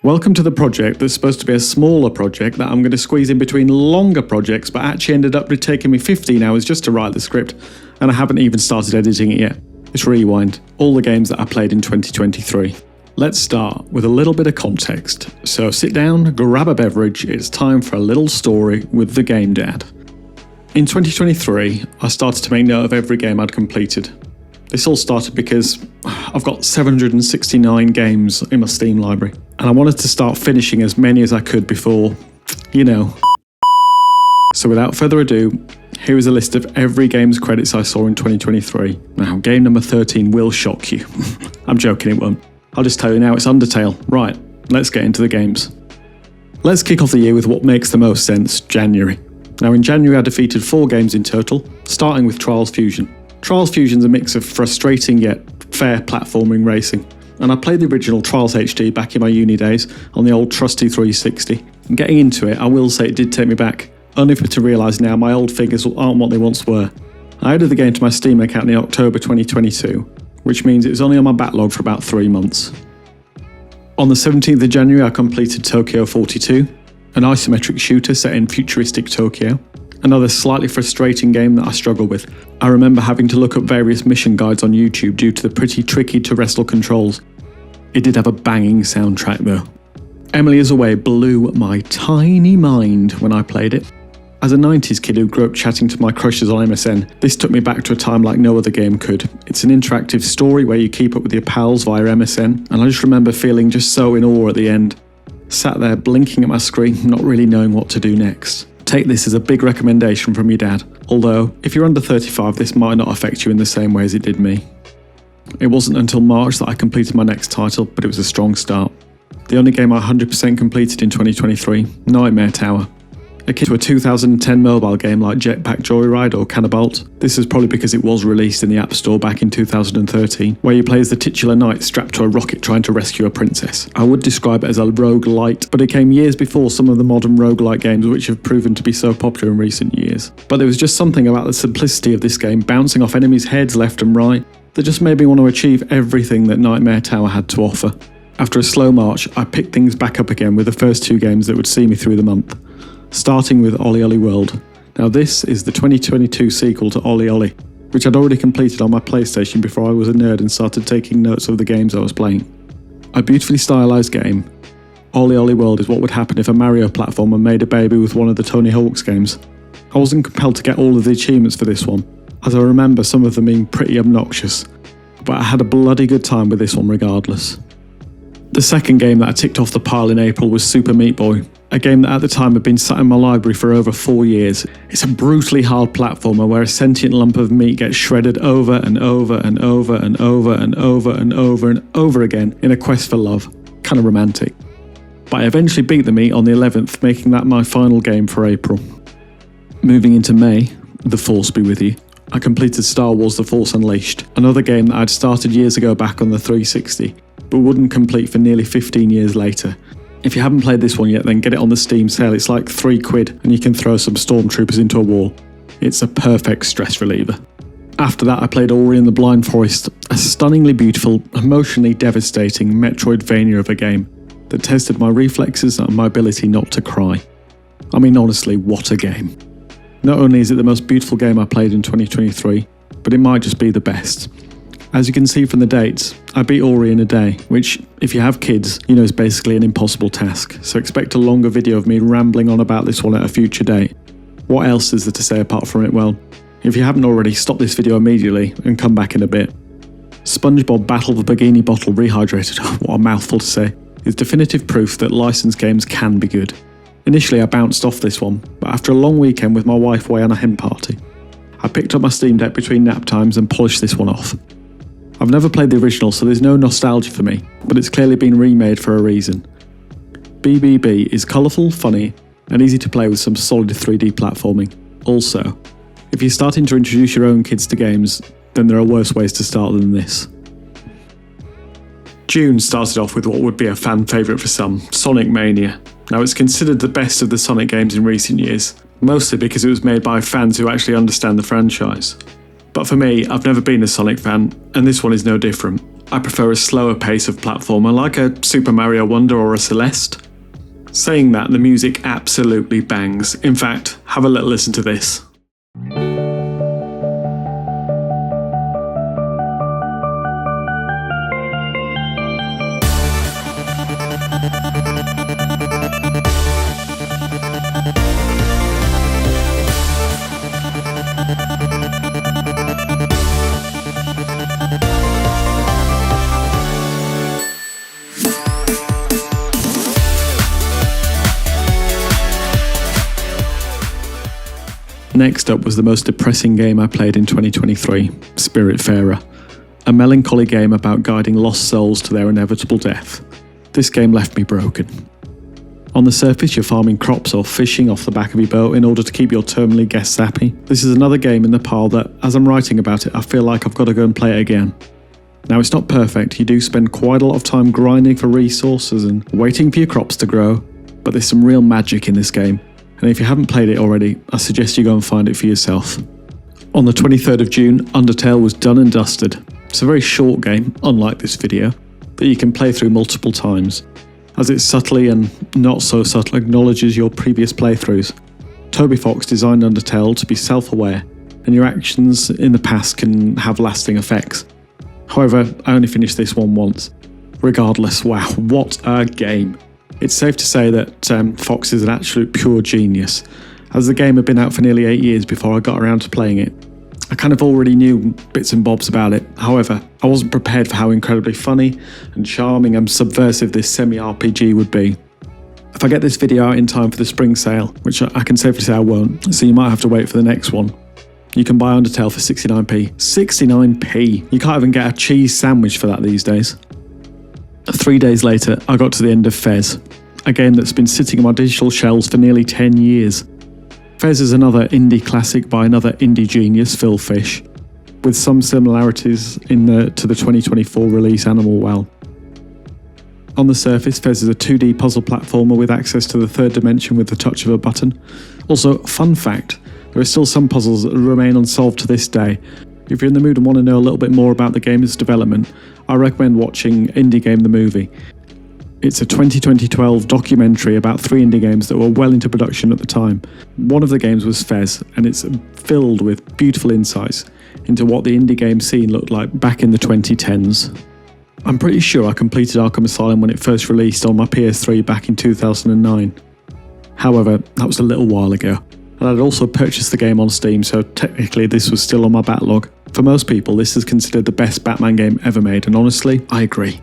Welcome to the project that's supposed to be a smaller project that I'm going to squeeze in between longer projects, but actually ended up taking me 15 hours just to write the script, and I haven't even started editing it yet. It's Rewind, all the games that I played in 2023. Let's start with a little bit of context. So sit down, grab a beverage, it's time for a little story with the Game Dad. In 2023, I started to make note of every game I'd completed. This all started because I've got 769 games in my Steam library, and I wanted to start finishing as many as I could before, So without further ado, here is a list of every game's credits I saw in 2023. Now, game number 13 will shock you. I'm joking, it won't. I'll just tell you now, it's Undertale. Right, let's get into the games. Let's kick off the year with what makes the most sense, January. Now in January I defeated 4 games in total, starting with Trials Fusion. Trials Fusion's a mix of frustrating yet fair platforming racing, and I played the original Trials HD back in my uni days on the old trusty 360. And getting into it, I will say it did take me back, only for to realise now my old figures aren't what they once were. I added the game to my Steam account in October 2022, which means it was only on my backlog for about 3 months. On the 17th of January I completed Tokyo 42, an isometric shooter set in futuristic Tokyo. Another slightly frustrating game that I struggle with. I remember having to look up various mission guides on YouTube due to the pretty tricky to wrestle controls. It did have a banging soundtrack though. Emily is Away blew my tiny mind when I played it. As a 90s kid who grew up chatting to my crushes on MSN, this took me back to a time like no other game could. It's an interactive story where you keep up with your pals via MSN, and I just remember feeling just so in awe at the end. Sat there blinking at my screen, not really knowing what to do next. Take this as a big recommendation from your dad, although if you're under 35 this might not affect you in the same way as it did me. It wasn't until March that I completed my next title, but it was a strong start. The only game I 100% completed in 2023, Knightmare Tower. Akin to a 2010 mobile game like Jetpack Joyride or Cannibalt, this is probably because it was released in the App Store back in 2013, where you play as the titular knight strapped to a rocket trying to rescue a princess. I would describe it as a roguelite, but it came years before some of the modern roguelite games which have proven to be so popular in recent years. But there was just something about the simplicity of this game, bouncing off enemies' heads left and right, that just made me want to achieve everything that Knightmare Tower had to offer. After a slow march, I picked things back up again with the first 2 games that would see me through the month. Starting with OlliOlli World. Now this is the 2022 sequel to OlliOlli, which I'd already completed on my PlayStation before I was a nerd and started taking notes of the games I was playing. A beautifully stylised game, OlliOlli World is what would happen if a Mario platformer made a baby with one of the Tony Hawk's games. I wasn't compelled to get all of the achievements for this one, as I remember some of them being pretty obnoxious, but I had a bloody good time with this one regardless. The second game that I ticked off the pile in April was Super Meat Boy, a game that at the time had been sat in my library for over 4 years. It's a brutally hard platformer where a sentient lump of meat gets shredded over and over and over and over and over and over and over again in a quest for love. Kind of romantic. But I eventually beat the meat on the 11th, making that my final game for April. Moving into May, the Force be with you, I completed Star Wars The Force Unleashed, another game that I'd started years ago back on the 360, but wouldn't complete for nearly 15 years later. If you haven't played this one yet, then get it on the Steam sale. It's like £3 and you can throw some stormtroopers into a wall. It's a perfect stress reliever. After that I played Ori the Blind Forest, a stunningly beautiful, emotionally devastating Metroidvania of a game that tested my reflexes and my ability not to cry. I mean honestly, what a game. Not only is it the most beautiful game I played in 2023, but it might just be the best. As you can see from the dates, I beat Ori in a day, which, if you have kids, you know is basically an impossible task, so expect a longer video of me rambling on about this one at a future date. What else is there to say apart from it? Well, if you haven't already, stop this video immediately and come back in a bit. SpongeBob Battle the Bikini Bottle Rehydrated, what a mouthful to say, is definitive proof that licensed games can be good. Initially I bounced off this one, but after a long weekend with my wife away on a hen party, I picked up my Steam Deck between nap times and polished this one off. I've never played the original, so there's no nostalgia for me, but it's clearly been remade for a reason. BBB is colourful, funny, and easy to play with some solid 3D platforming. Also, if you're starting to introduce your own kids to games, then there are worse ways to start than this. June started off with what would be a fan favourite for some, Sonic Mania. Now it's considered the best of the Sonic games in recent years, mostly because it was made by fans who actually understand the franchise. But for me, I've never been a Sonic fan, and this one is no different. I prefer a slower pace of platformer like a Super Mario Wonder or a Celeste. Saying that, the music absolutely bangs. In fact, have a little listen to this. Next up was the most depressing game I played in 2023, Spiritfarer, a melancholy game about guiding lost souls to their inevitable death. This game left me broken. On the surface, you're farming crops or fishing off the back of your boat in order to keep your terminally guests happy. This is another game in the pile that, as I'm writing about it, I feel like I've got to go and play it again. Now, it's not perfect. You do spend quite a lot of time grinding for resources and waiting for your crops to grow, but there's some real magic in this game. And if you haven't played it already, I suggest you go and find it for yourself. On the 23rd of June, Undertale was done and dusted. It's a very short game, unlike this video, that you can play through multiple times, as it subtly and not so subtle acknowledges your previous playthroughs. Toby Fox designed Undertale to be self-aware, and your actions in the past can have lasting effects. However, I only finished this one once. Regardless, wow, what a game! It's safe to say that Fox is an absolute pure genius, as the game had been out for nearly 8 years before I got around to playing it. I kind of already knew bits and bobs about it, however, I wasn't prepared for how incredibly funny and charming and subversive this semi-RPG would be. If I get this video out in time for the spring sale, which I can safely say I won't, so you might have to wait for the next one, you can buy Undertale for 69p. 69p! You can't even get a cheese sandwich for that these days. 3 days later, I got to the end of Fez, a game that's been sitting on my digital shelves for nearly 10 years. Fez is another indie classic by another indie genius, Phil Fish, with some similarities to the 2024 release Animal Well. On the surface, Fez is a 2D puzzle platformer with access to the third dimension with the touch of a button. Also, fun fact, there are still some puzzles that remain unsolved to this day. If you're in the mood and want to know a little bit more about the game's development, I recommend watching Indie Game the Movie. It's a 2012 documentary about 3 indie games that were well into production at the time. One of the games was Fez, and it's filled with beautiful insights into what the indie game scene looked like back in the 2010s. I'm pretty sure I completed Arkham Asylum when it first released on my PS3 back in 2009. However, that was a little while ago, and I'd also purchased the game on Steam, so technically this was still on my backlog. For most people, this is considered the best Batman game ever made, and honestly, I agree.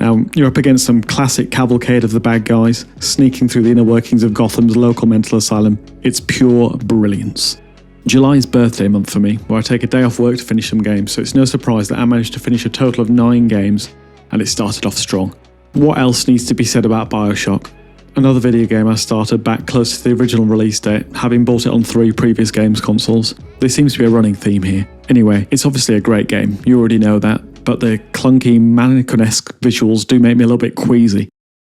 Now, you're up against some classic cavalcade of the bad guys, sneaking through the inner workings of Gotham's local mental asylum. It's pure brilliance. July is birthday month for me, where I take a day off work to finish some games, so it's no surprise that I managed to finish a total of 9 games, and it started off strong. What else needs to be said about BioShock? Another video game I started back close to the original release date, having bought it on 3 previous games consoles. There seems to be a running theme here. Anyway, it's obviously a great game, you already know that, but the clunky, maniac-esque visuals do make me a little bit queasy,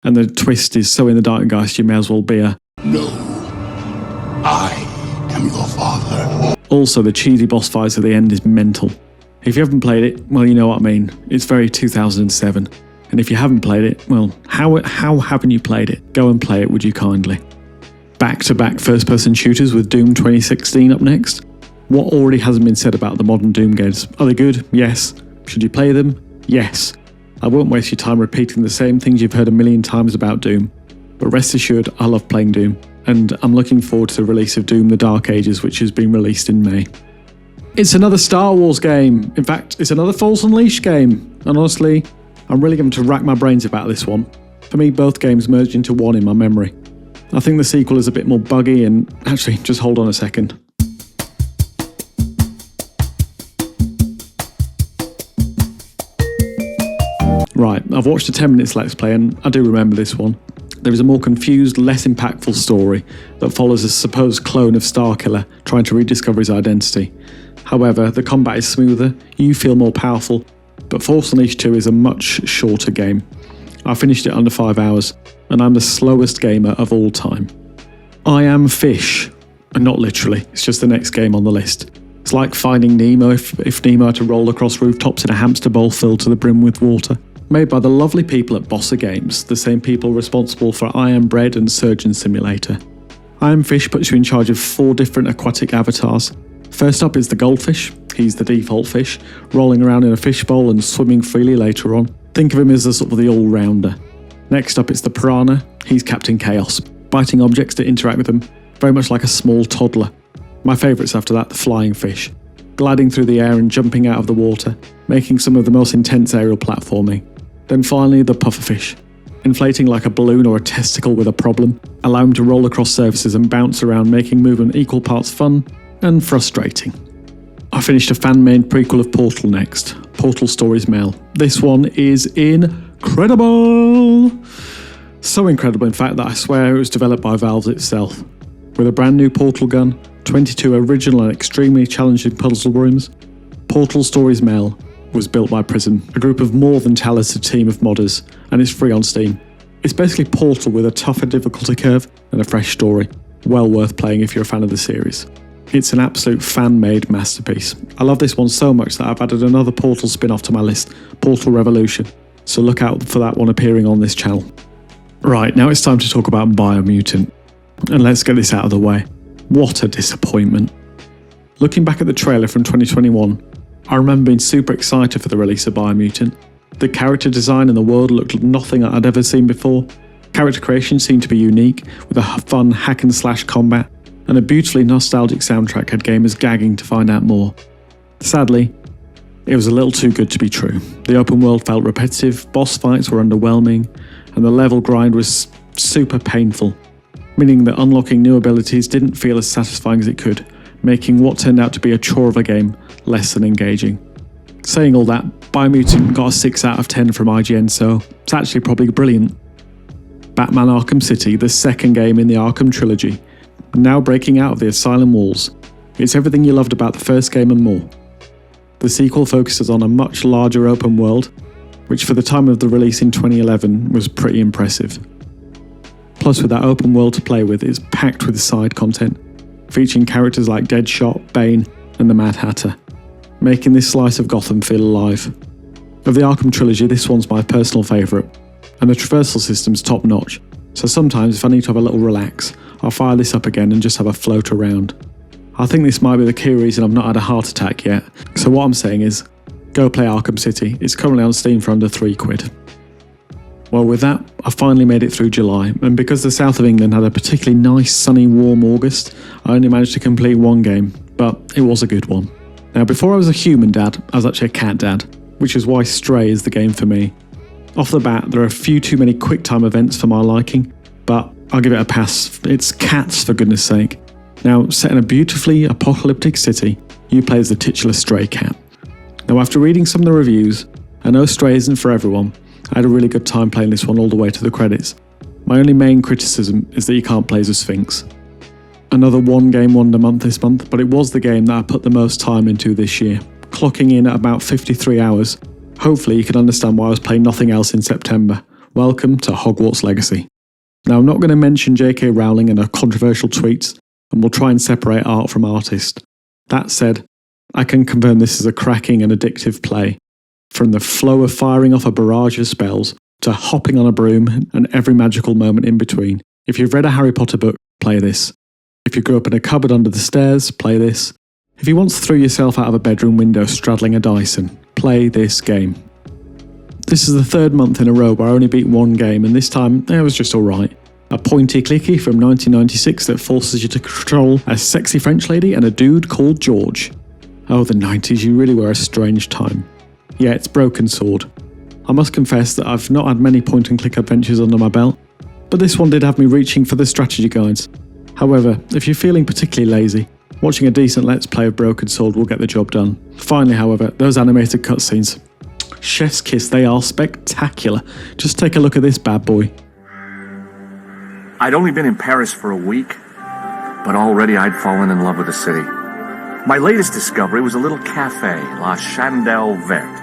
and the twist is so in the zeitgeist you may as well be a "No, I am your father." Also, the cheesy boss fights at the end is mental. If you haven't played it, well, you know what I mean. It's very 2007. And if you haven't played it, well, how haven't you played it? Go and play it, would you kindly? Back-to-back first-person shooters with Doom 2016 up next. What already hasn't been said about the modern Doom games? Are they good? Yes. Should you play them? Yes. I won't waste your time repeating the same things you've heard a million times about Doom. But rest assured, I love playing Doom. And I'm looking forward to the release of Doom: The Dark Ages, which has been released in May. It's another Star Wars game. In fact, it's another Force Unleashed game. And honestly, I'm really going to rack my brains about this one. For me, both games merged into one in my memory. I think the sequel is a bit more buggy and... Actually, just hold on a second. Right, I've watched a 10 minutes Let's Play and I do remember this one. There is a more confused, less impactful story that follows a supposed clone of Starkiller trying to rediscover his identity. However, the combat is smoother, you feel more powerful, but Force Unleashed 2 is a much shorter game. I finished it under 5 hours, and I'm the slowest gamer of all time. I am Fish, and not literally, it's just the next game on the list. It's like Finding Nemo if Nemo had to roll across rooftops in a hamster bowl filled to the brim with water. Made by the lovely people at Bossa Games, the same people responsible for I Am Bread and Surgeon Simulator. I Am Fish puts you in charge of 4 different aquatic avatars. First up is the goldfish. He's the default fish, rolling around in a fishbowl and swimming freely later on. Think of him as the all-rounder. Next up it's the piranha. He's Captain Chaos, biting objects to interact with them, very much like a small toddler. My favourites after that, the flying fish, gliding through the air and jumping out of the water, making some of the most intense aerial platforming. Then finally the pufferfish, inflating like a balloon or a testicle with a problem, allow him to roll across surfaces and bounce around, making movement equal parts fun and frustrating. I finished a fan-made prequel of Portal next, Portal Stories Mail. This one is incredible! So incredible in fact that I swear it was developed by Valve itself. With a brand new Portal gun, 22 original and extremely challenging puzzle rooms, Portal Stories Mail was built by Prism, a group of more than talented team of modders, and it's free on Steam. It's basically Portal with a tougher difficulty curve and a fresh story. Well worth playing if you're a fan of the series. It's an absolute fan-made masterpiece. I love this one so much that I've added another Portal spin-off to my list, Portal Revolution, so look out for that one appearing on this channel. Right, now it's time to talk about Biomutant. And let's get this out of the way. What a disappointment. Looking back at the trailer from 2021, I remember being super excited for the release of Biomutant. The character design and the world looked nothing I'd ever seen before. Character creation seemed to be unique, with a fun hack and slash combat, and a beautifully nostalgic soundtrack had gamers gagging to find out more. Sadly, it was a little too good to be true. The open world felt repetitive, boss fights were underwhelming, and the level grind was super painful, meaning that unlocking new abilities didn't feel as satisfying as it could, making what turned out to be a chore of a game less than engaging. Saying all that, Biomutant got a 6 out of 10 from IGN, so it's actually probably brilliant. Batman Arkham City, the second game in the Arkham trilogy, now breaking out of the Asylum walls. It's everything you loved about the first game and more. The sequel focuses on a much larger open world, which for the time of the release in 2011 was pretty impressive. Plus, with that open world to play with, it's packed with side content, featuring characters like Deadshot, Bane, and the Mad Hatter, making this slice of Gotham feel alive. Of the Arkham trilogy, this one's my personal favourite, and the traversal system's top notch, so sometimes if I need to have a little relax, I'll fire this up again and just have a float around. I think this might be the key reason I've not had a heart attack yet, so what I'm saying is, go play Arkham City. It's currently on Steam for under £3. Well, with that, I finally made it through July, and because the south of England had a particularly nice, sunny, warm August, I only managed to complete one game, but it was a good one. Now, before I was a human dad, I was actually a cat dad, which is why Stray is the game for me. Off the bat, there are a few too many quick-time events for my liking, but I'll give it a pass. It's cats, for goodness sake. Now, set in a beautifully apocalyptic city, you play as the titular Stray cat. Now, after reading some of the reviews, I know Stray isn't for everyone. I had a really good time playing this one all the way to the credits. My only main criticism is that you can't play as a Sphinx. Another one game wonder month this month, but it was the game that I put the most time into this year, clocking in at about 53 hours. Hopefully you can understand why I was playing nothing else in September. Welcome to Hogwarts Legacy. Now, I'm not going to mention JK Rowling and her controversial tweets, and we'll try and separate art from artist. That said, I can confirm this is a cracking and addictive play. From the flow of firing off a barrage of spells, to hopping on a broom, and every magical moment in between. If you've read a Harry Potter book, play this. If you grew up in a cupboard under the stairs, play this. If you once threw yourself out of a bedroom window straddling a Dyson, play this game. This is the third month in a row where I only beat one game, and this time it was just alright. A pointy clicky from 1996 that forces you to control a sexy French lady and a dude called George. Oh, the 90s, you really were a strange time. Yeah, it's Broken Sword. I must confess that I've not had many point-and-click adventures under my belt, but this one did have me reaching for the strategy guides. However, if you're feeling particularly lazy, watching a decent Let's Play of Broken Sword will get the job done. Finally, however, those animated cutscenes. Chef's kiss, they are spectacular. Just take a look at this bad boy. I'd only been in Paris for a week, but already I'd fallen in love with the city. My latest discovery was a little cafe, La Chandelle Verte.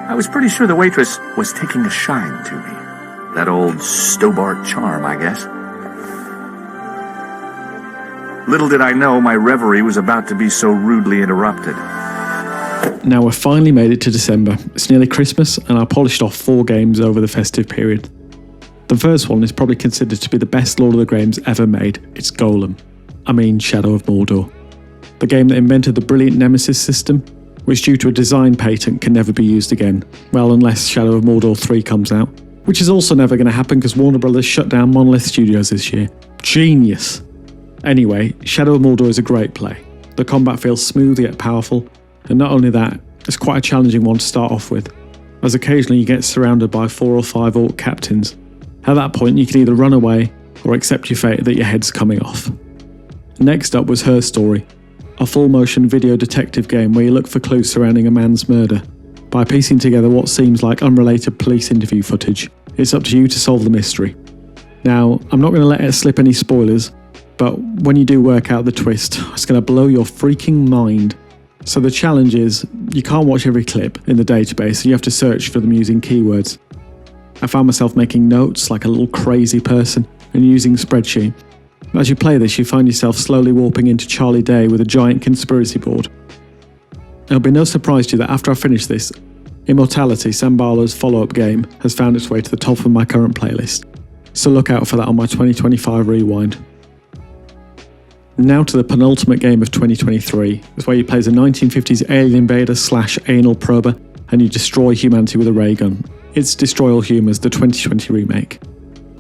I was pretty sure the waitress was taking a shine to me. That old Stobart charm, I guess. Little did I know my reverie was about to be so rudely interrupted. Now we've finally made it to December. It's nearly Christmas and I polished off 4 games over the festive period. The first one is probably considered to be the best Lord of the games ever made. It's Golem. I mean Shadow of Mordor. The game that invented the brilliant Nemesis system, which due to a design patent can never be used again. Well, unless Shadow of Mordor 3 comes out. Which is also never going to happen because Warner Brothers shut down Monolith Studios this year. Genius! Anyway, Shadow of Mordor is a great play. The combat feels smooth yet powerful, and not only that, it's quite a challenging one to start off with, as occasionally you get surrounded by 4 or 5 orc captains. At that point you can either run away or accept your fate that your head's coming off. Next up was Her Story, a full-motion video detective game where you look for clues surrounding a man's murder. By piecing together what seems like unrelated police interview footage, it's up to you to solve the mystery. Now, I'm not going to let it slip any spoilers, but when you do work out the twist, it's going to blow your freaking mind. So the challenge is, you can't watch every clip in the database, so you have to search for them using keywords. I found myself making notes like a little crazy person and using a spreadsheet. As you play this, you find yourself slowly warping into Charlie Day with a giant conspiracy board. It'll be no surprise to you that after I finish this, Immortality, Sam Barlow's follow-up game, has found its way to the top of my current playlist. So look out for that on my 2025 rewind. Now to the penultimate game of 2023, is where you play as a 1950s alien invader / anal prober, and you destroy humanity with a ray gun. It's Destroy All Humans, the 2020 remake.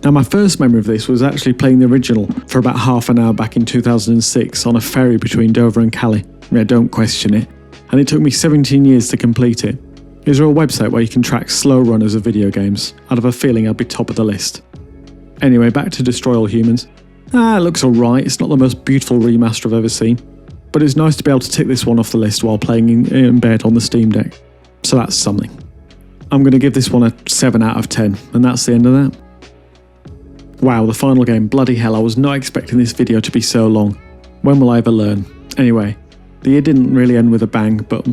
Now my first memory of this was actually playing the original for about half an hour back in 2006 on a ferry between Dover and Calais. Yeah, don't question it. And it took me 17 years to complete it. Is there a website where you can track slow runners of video games? I'd have a feeling I'd be top of the list. Anyway, back to Destroy All Humans. It looks alright, it's not the most beautiful remaster I've ever seen, but it's nice to be able to tick this one off the list while playing in bed on the Steam Deck. So that's something. I'm going to give this one a 7 out of 10, and that's the end of that. Wow, the final game, bloody hell, I was not expecting this video to be so long. When will I ever learn? Anyway, the year didn't really end with a bang, but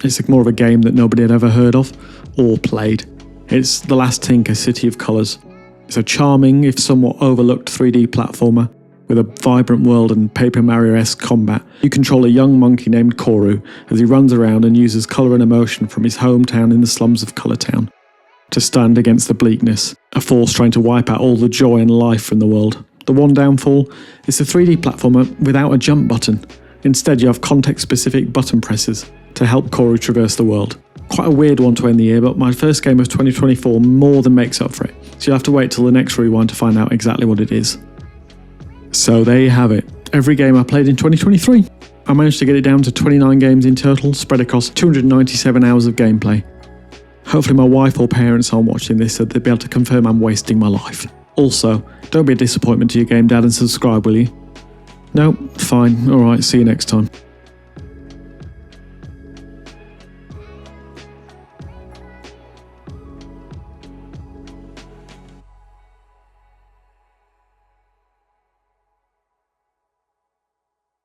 it's more of a game that nobody had ever heard of, or played. It's The Last Tinker, City of Colours. It's a charming, if somewhat overlooked 3D platformer with a vibrant world and Paper Mario-esque combat. You control a young monkey named Koru as he runs around and uses colour and emotion from his hometown in the slums of Colourtown to stand against the bleakness, a force trying to wipe out all the joy and life from the world. The one downfall is a 3D platformer without a jump button. Instead, you have context-specific button presses to help Koru traverse the world. Quite a weird one to end the year, but my first game of 2024 more than makes up for it, so you'll have to wait till the next rewind to find out exactly what it is. So there you have it, every game I played in 2023. I managed to get it down to 29 games in total, spread across 297 hours of gameplay. Hopefully my wife or parents aren't watching this so they'll be able to confirm I'm wasting my life. Also, don't be a disappointment to your game dad and subscribe, will you? No? Fine, alright, see you next time.